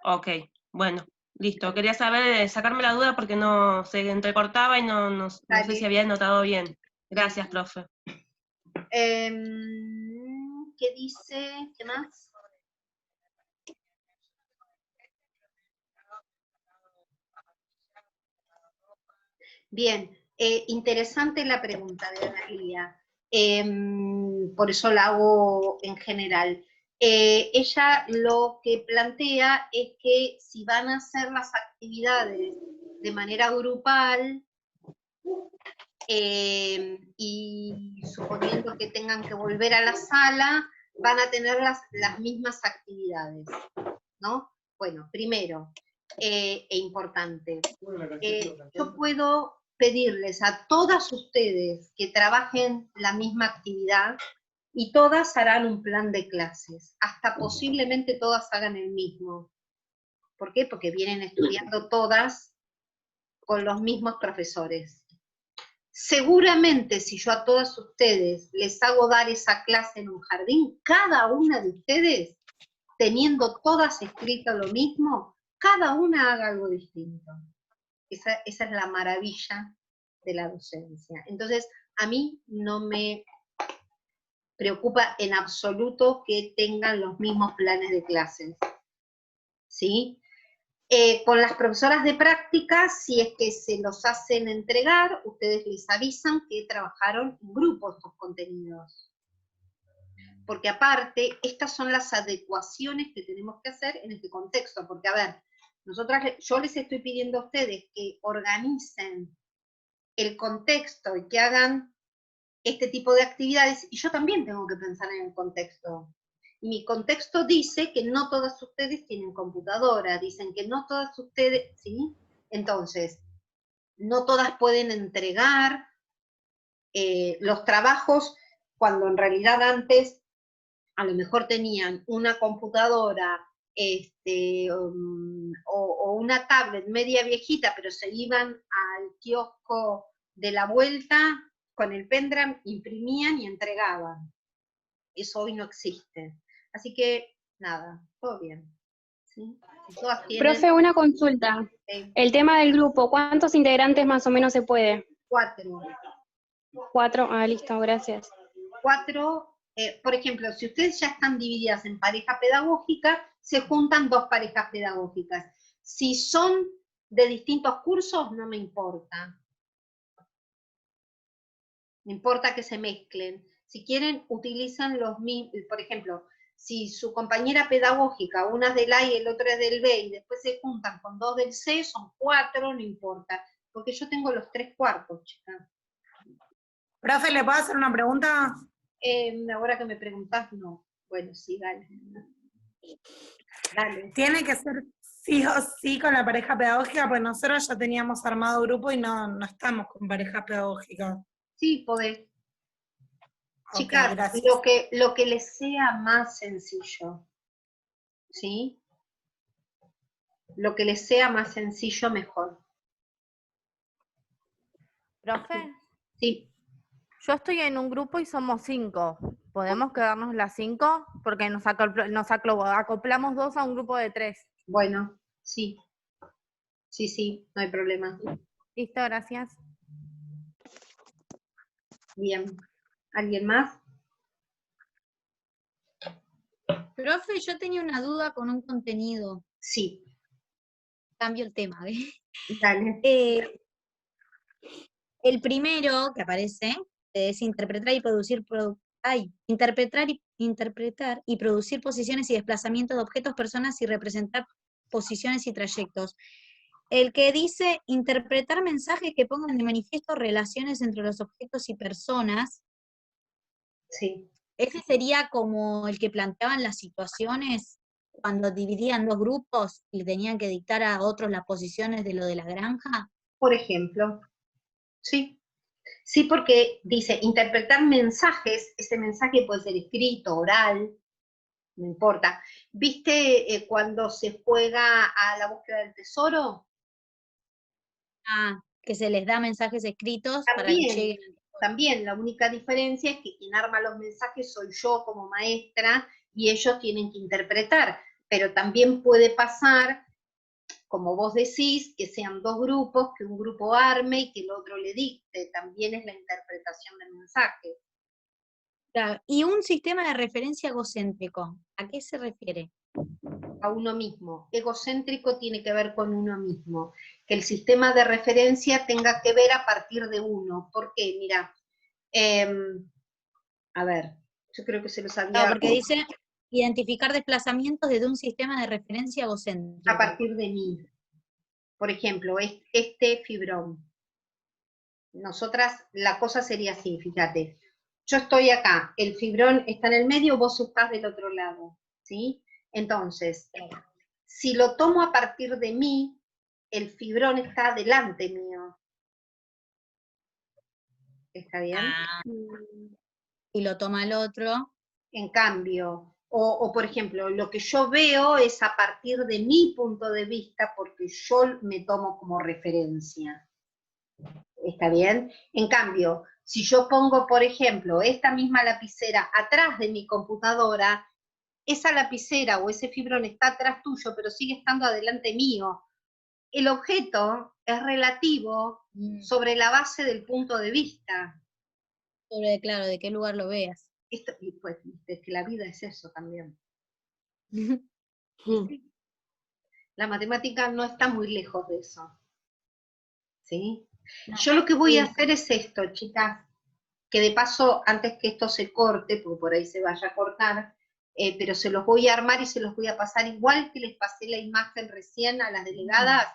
Ok, bueno, listo. Quería saber, sacarme la duda porque no se entrecortaba y no sé si había anotado bien. Gracias, profe. ¿Qué dice? ¿Qué más? Bien, interesante la pregunta de Analia. Por eso la hago en general. Ella lo que plantea es que si van a hacer las actividades de manera grupal, y suponiendo que tengan que volver a la sala, van a tener las mismas actividades, ¿no? Bueno, primero, e importante, yo puedo pedirles a todas ustedes que trabajen la misma actividad y todas harán un plan de clases, hasta posiblemente todas hagan el mismo. ¿Por qué? Porque vienen estudiando todas con los mismos profesores. Seguramente si yo a todas ustedes les hago dar esa clase en un jardín, cada una de ustedes, teniendo todas escrito lo mismo, cada una haga algo distinto. Esa es la maravilla de la docencia. Entonces, a mí no me preocupa en absoluto que tengan los mismos planes de clases, ¿sí? Con las profesoras de práctica, si es que se los hacen entregar, ustedes les avisan que trabajaron en grupo estos contenidos. Porque aparte, estas son las adecuaciones que tenemos que hacer en este contexto, porque a ver, yo les estoy pidiendo a ustedes que organicen el contexto y que hagan este tipo de actividades, y yo también tengo que pensar en el contexto. Y mi contexto dice que no todas ustedes tienen computadora, dicen que no todas ustedes, ¿sí? Entonces, no todas pueden entregar los trabajos cuando en realidad antes a lo mejor tenían una computadora o una tablet media viejita, pero se iban al kiosco de la vuelta con el pendrive, imprimían y entregaban. Eso hoy no existe. Así que, nada, todo bien. ¿Sí? Si todas tienen, Profe, una consulta. El tema del grupo, ¿cuántos integrantes más o menos se puede? 4. 4, listo, gracias. 4, por ejemplo, si ustedes ya están divididas en pareja pedagógica, se juntan 2 parejas pedagógicas. Si son de distintos cursos, no me importa. Me importa que se mezclen. Si quieren, utilizan los mismos, por ejemplo, si su compañera pedagógica, una es del A y el otro es del B, y después se juntan con 2 del C, son 4, no importa. Porque yo tengo los 3/4, chicas. Profe, ¿le puedo hacer una pregunta? Ahora que me preguntás, no. Bueno, sí, dale. Dale. Tiene que ser sí o sí con la pareja pedagógica, pues nosotros ya teníamos armado grupo y no estamos con parejas pedagógicas. Sí, podés. Okay, Chicas, gracias. lo que les sea más sencillo. ¿Sí? Lo que les sea más sencillo, mejor. Profe, Sí. yo estoy en un grupo y somos 5. ¿Podemos quedarnos las 5? Porque nos acoplamos 2 a un grupo de 3. Bueno, sí. Sí, no hay problema. Listo, gracias. Bien. ¿Alguien más? Profe, yo tenía una duda con un contenido. Sí. Cambio el tema, ¿ves? Dale. El primero que aparece es interpretar y producir interpretar y producir posiciones y desplazamientos de objetos, personas y representar posiciones y trayectos. El que dice interpretar mensajes que pongan de manifiesto relaciones entre los objetos y personas. Sí. Ese sería como el que planteaban las situaciones cuando dividían 2 grupos y tenían que dictar a otros las posiciones de lo de la granja. Por ejemplo. Sí. Sí, porque dice interpretar mensajes, ese mensaje puede ser escrito, oral, no importa. ¿Viste cuando se juega a la búsqueda del tesoro? Que se les da mensajes escritos para que lleguen. También, la única diferencia es que quien arma los mensajes soy yo como maestra y ellos tienen que interpretar, pero también puede pasar, como vos decís, que sean 2 grupos, que un grupo arme y que el otro le dicte, también es la interpretación del mensaje. Claro. Y un sistema de referencia egocéntrico, ¿a qué se refiere? A uno mismo. Egocéntrico tiene que ver con uno mismo. Que el sistema de referencia tenga que ver a partir de uno. ¿Por qué? Mira, a ver, yo creo que se los había... No, porque dice identificar desplazamientos desde un sistema de referencia egocéntrico. A partir de mí. Por ejemplo, este fibrón. Nosotras, la cosa sería así, fíjate. Yo estoy acá, el fibrón está en el medio, vos estás del otro lado, ¿sí? Entonces, si lo tomo a partir de mí, el fibrón está delante mío. ¿Está bien? Y lo toma el otro. En cambio, o por ejemplo, lo que yo veo es a partir de mi punto de vista porque yo me tomo como referencia. ¿Está bien? En cambio, si yo pongo, por ejemplo, esta misma lapicera atrás de mi computadora, esa lapicera o ese fibrón está atrás tuyo, pero sigue estando adelante mío. El objeto es relativo sobre la base del punto de vista. Sobre, claro, de qué lugar lo veas. Esto, y pues, es que la vida es eso también. La matemática no está muy lejos de eso. ¿Sí? Yo lo que voy a hacer es esto, chicas, que de paso, antes que esto se corte, porque por ahí se vaya a cortar, pero se los voy a armar y se los voy a pasar igual que les pasé la imagen recién a las delegadas,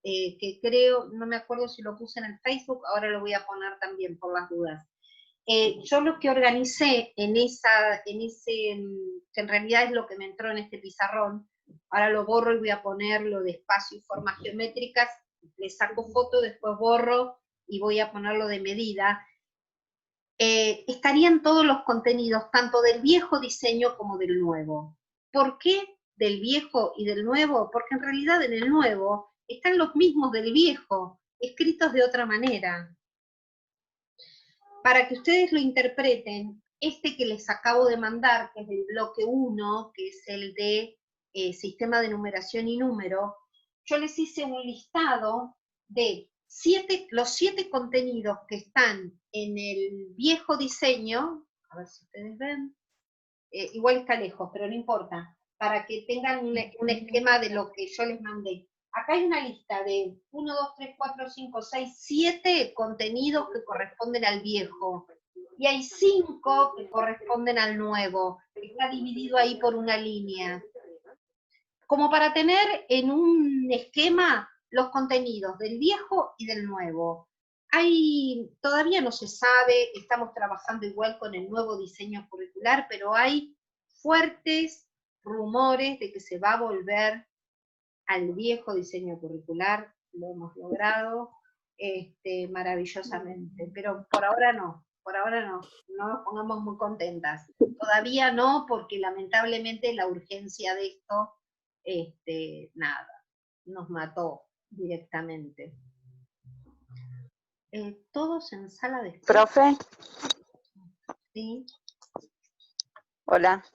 que creo, no me acuerdo si lo puse en el Facebook, ahora lo voy a poner también por las dudas. Yo lo que organicé en que en realidad es lo que me entró en este pizarrón, ahora lo borro y voy a ponerlo de espacio y formas geométricas, le saco foto, después borro y voy a ponerlo de medida. Estarían todos los contenidos, tanto del viejo diseño como del nuevo. ¿Por qué? del viejo y del nuevo? Porque en realidad en el nuevo están los mismos del viejo, escritos de otra manera. Para que ustedes lo interpreten, este que les acabo de mandar, que es del bloque 1, que es el de sistema de numeración y número, yo les hice un listado de los 7 contenidos que están en el viejo diseño, a ver si ustedes ven, igual está lejos, pero no importa, para que tengan un esquema de lo que yo les mandé. Acá hay una lista de 1, 2, 3, 4, 5, 6, 7 contenidos que corresponden al viejo. Y hay 5 que corresponden al nuevo. Está dividido ahí por una línea. Como para tener en un esquema los contenidos del viejo y del nuevo. Todavía no se sabe, estamos trabajando igual con el nuevo diseño curricular, pero hay fuertes rumores de que se va a volver al viejo diseño curricular. Lo hemos logrado maravillosamente, pero por ahora no nos pongamos muy contentas. Todavía no, porque lamentablemente la urgencia de esto, nada, nos mató directamente. Todos en sala de espera. Profe. Sí. Hola.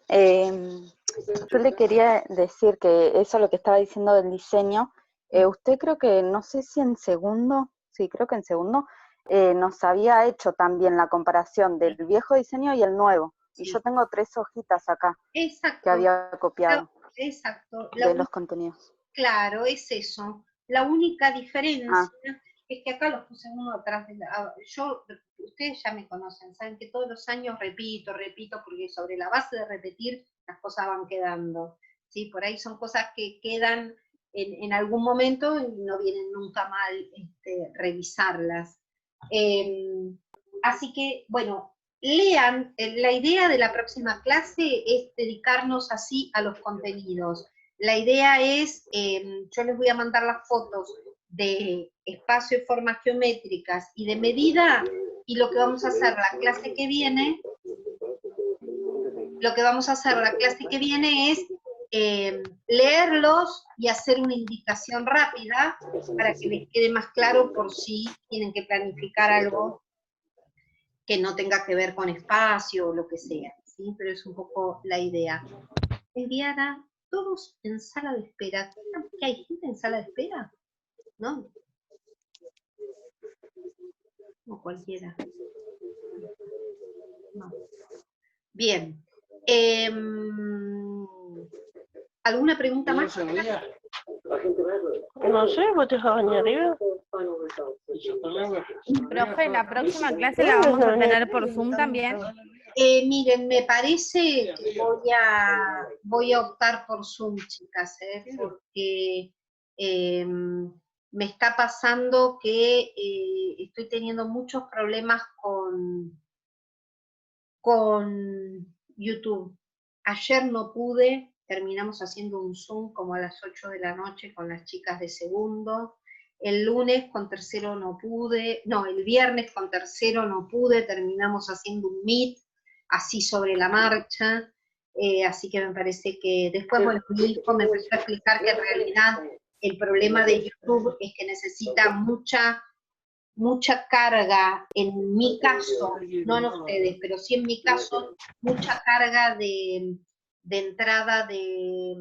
Yo le quería decir que eso lo que estaba diciendo del diseño, usted creo que, no sé si en segundo, sí, creo que en segundo, nos había hecho también la comparación del viejo diseño y el nuevo. Sí. Y yo tengo 3 hojitas acá. Exacto. Que había copiado. Exacto. De los contenidos. Claro, es eso. La única diferencia es que acá los puse uno atrás de la... Ustedes ya me conocen, saben que todos los años repito, porque sobre la base de repetir las cosas van quedando. ¿Sí? Por ahí son cosas que quedan en algún momento y no vienen nunca mal revisarlas. Así que, bueno, lean. La idea de la próxima clase es dedicarnos así a los contenidos. La idea es, yo les voy a mandar las fotos de espacio y formas geométricas y de medida, y lo que vamos a hacer la clase que viene, es leerlos y hacer una indicación rápida para que les quede más claro por si tienen que planificar algo que no tenga que ver con espacio o lo que sea, ¿sí? Pero es un poco la idea. Enviada, todos en sala de espera. ¿Qué hay gente en sala de espera? ¿No? O cualquiera. No. Bien. ¿Alguna pregunta más? No sé, vos te dejabas ni arriba. Profe, la próxima clase la vamos a tener por Zoom también. Miren, me parece que voy a optar por Zoom, chicas, porque me está pasando que estoy teniendo muchos problemas con YouTube. Ayer no pude, terminamos haciendo un Zoom como a las 8 de la noche con las chicas de segundo. El lunes con tercero no pude, no, el viernes con tercero no pude, terminamos haciendo un Meet, así sobre la marcha, así que me parece que después, bueno, mi hijo me empezó a explicar que en realidad el problema de YouTube es que necesita mucha carga, en mi caso, no en ustedes, pero sí en mi caso, mucha carga de entrada de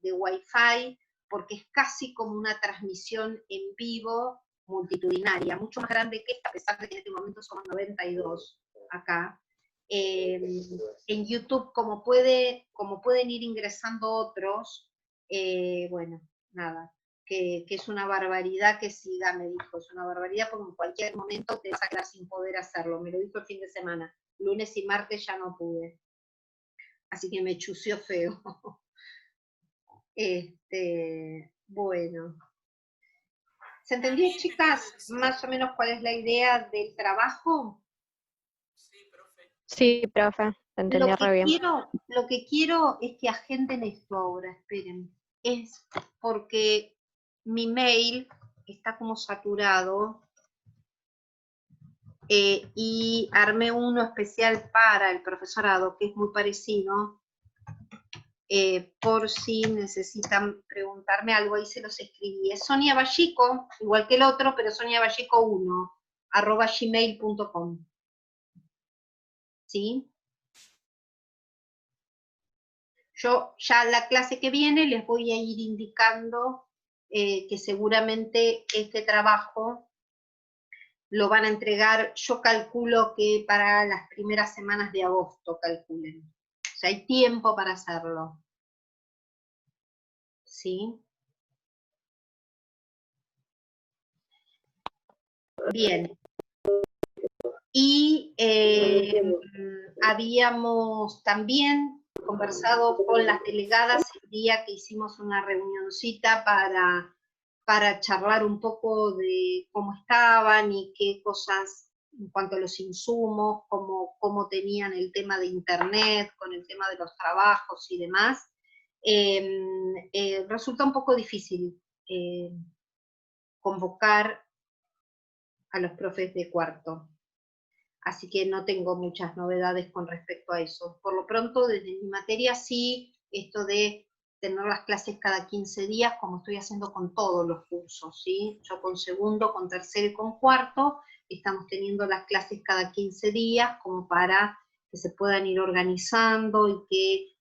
Wi-Fi, porque es casi como una transmisión en vivo multitudinaria, mucho más grande que esta, a pesar de que en este momento somos 92 acá. En YouTube, como pueden ir ingresando otros, bueno, nada, que es una barbaridad que siga, me dijo, es una barbaridad porque en cualquier momento te vas a quedar sin poder hacerlo, me lo dijo el fin de semana, lunes y martes ya no pude, así que me chució feo. Bueno, ¿se entendió, chicas, más o menos cuál es la idea del trabajo? Sí, profe, te entendí re bien. Lo que quiero es que agenden esto ahora, esperen. Es porque mi mail está como saturado y armé uno especial para el profesorado, que es muy parecido, por si necesitan preguntarme algo, ahí se los escribí. Es Sonia Vallico, igual que el otro, pero Sonia Vallico 1, @gmail.com. ¿Sí? Yo ya la clase que viene les voy a ir indicando que seguramente este trabajo lo van a entregar, yo calculo que para las primeras semanas de agosto, calculen. O sea, hay tiempo para hacerlo. ¿Sí? Bien. Y habíamos también conversado con las delegadas el día que hicimos una reunioncita para charlar un poco de cómo estaban y qué cosas en cuanto a los insumos, cómo tenían el tema de internet, con el tema de los trabajos y demás. Resulta un poco difícil convocar a los profes de cuarto. Así que no tengo muchas novedades con respecto a eso. Por lo pronto, desde mi materia sí, esto de tener las clases cada 15 días, como estoy haciendo con todos los cursos, ¿sí? Yo con segundo, con tercero y con cuarto, estamos teniendo las clases cada 15 días, como para que se puedan ir organizando y que,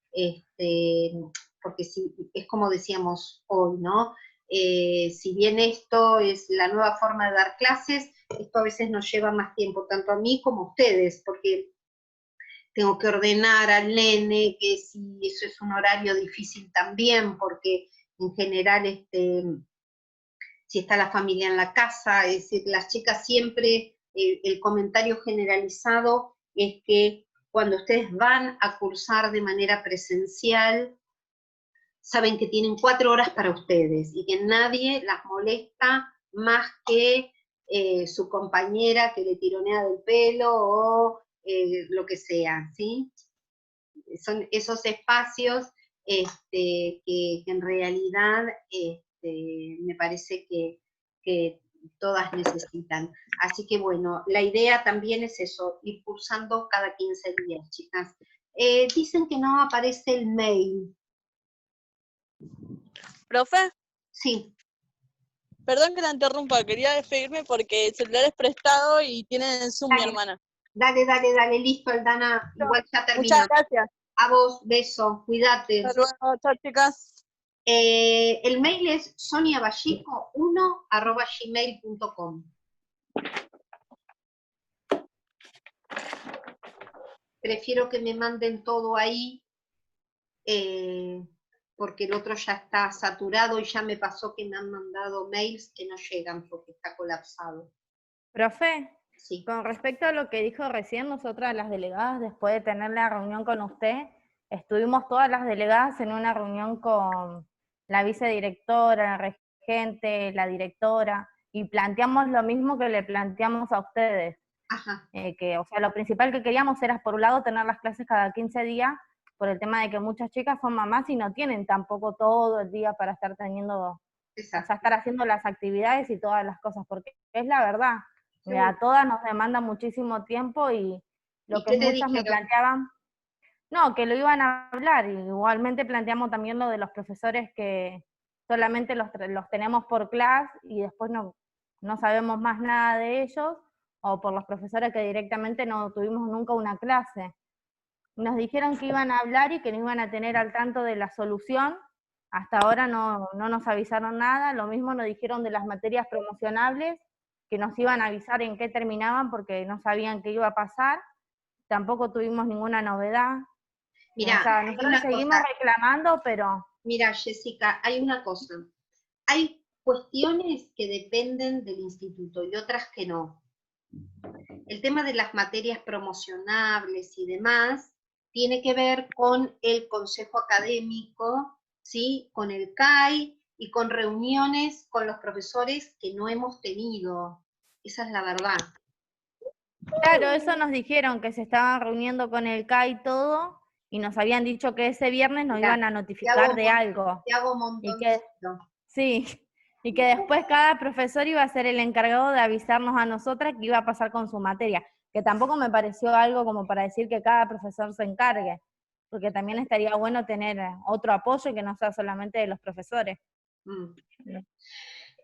porque si, es como decíamos hoy, ¿no? Si bien esto es la nueva forma de dar clases, esto a veces nos lleva más tiempo, tanto a mí como a ustedes, porque tengo que ordenar al nene, que si eso es un horario difícil también, porque en general si está la familia en la casa, es decir, las chicas siempre, el comentario generalizado es que cuando ustedes van a cursar de manera presencial, saben que tienen 4 horas para ustedes y que nadie las molesta más que su compañera que le tironea del pelo o lo que sea, ¿sí? Son esos espacios que en realidad me parece que todas necesitan. Así que bueno, la idea también es eso, ir cursando cada 15 días, chicas. Dicen que no aparece el mail. ¿Profe? Sí. Perdón que la interrumpa, quería despedirme porque el celular es prestado y tienen en Zoom mi hermana. Dale, listo, Aldana, igual ya terminó. Muchas gracias. A vos, beso, cuídate. Hasta luego, chao chicas. El mail es soniavallico1@gmail.com. Prefiero que me manden todo ahí, porque el otro ya está saturado y ya me pasó que me han mandado mails que no llegan porque está colapsado. Profe, sí. Con respecto a lo que dijo recién, nosotras las delegadas, después de tener la reunión con usted, estuvimos todas las delegadas en una reunión con la vicedirectora, la regente, la directora, y planteamos lo mismo que le planteamos a ustedes. Ajá. O sea, lo principal que queríamos era, por un lado, tener las clases cada 15 días, por el tema de que muchas chicas son mamás y no tienen tampoco todo el día para estar teniendo, exacto, o sea, estar haciendo las actividades y todas las cosas, porque es la verdad, sí. A todas nos demanda muchísimo tiempo y lo que muchas me planteaban, no, que lo iban a hablar, y igualmente planteamos también lo de los profesores que solamente los tenemos por clase y después no sabemos más nada de ellos, o por los profesores que directamente no tuvimos nunca una clase. Nos dijeron que iban a hablar y que nos iban a tener al tanto de la solución. Hasta ahora no nos avisaron nada. Lo mismo nos dijeron de las materias promocionables, que nos iban a avisar en qué terminaban porque no sabían qué iba a pasar. Tampoco tuvimos ninguna novedad. Mirá, o sea, nosotros seguimos reclamando, pero... Mira, Jessica, hay una cosa. Hay cuestiones que dependen del instituto y otras que no. El tema de las materias promocionables y demás tiene que ver con el consejo académico, ¿sí? Con el CAI y con reuniones con los profesores que no hemos tenido. Esa es la verdad. Claro, eso nos dijeron, que se estaban reuniendo con el CAI y todo, y nos habían dicho que ese viernes nos iban a notificar de algo. Y que después cada profesor iba a ser el encargado de avisarnos a nosotras qué iba a pasar con su materia, que tampoco me pareció algo como para decir que cada profesor se encargue. porque también estaría bueno tener otro apoyo que no sea solamente de los profesores.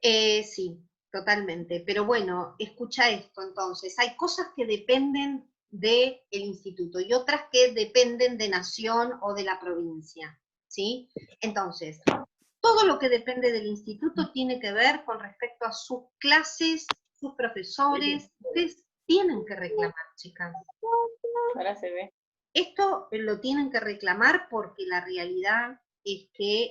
Sí, totalmente. Pero bueno, escucha esto entonces. Hay cosas que dependen del instituto y otras que dependen de Nación o de la provincia, ¿sí? Entonces, todo lo que depende del instituto tiene que ver con respecto a sus clases, sus profesores. Ustedes tienen que reclamar, chicas. Ahora se ve. Esto lo tienen que reclamar porque la realidad es que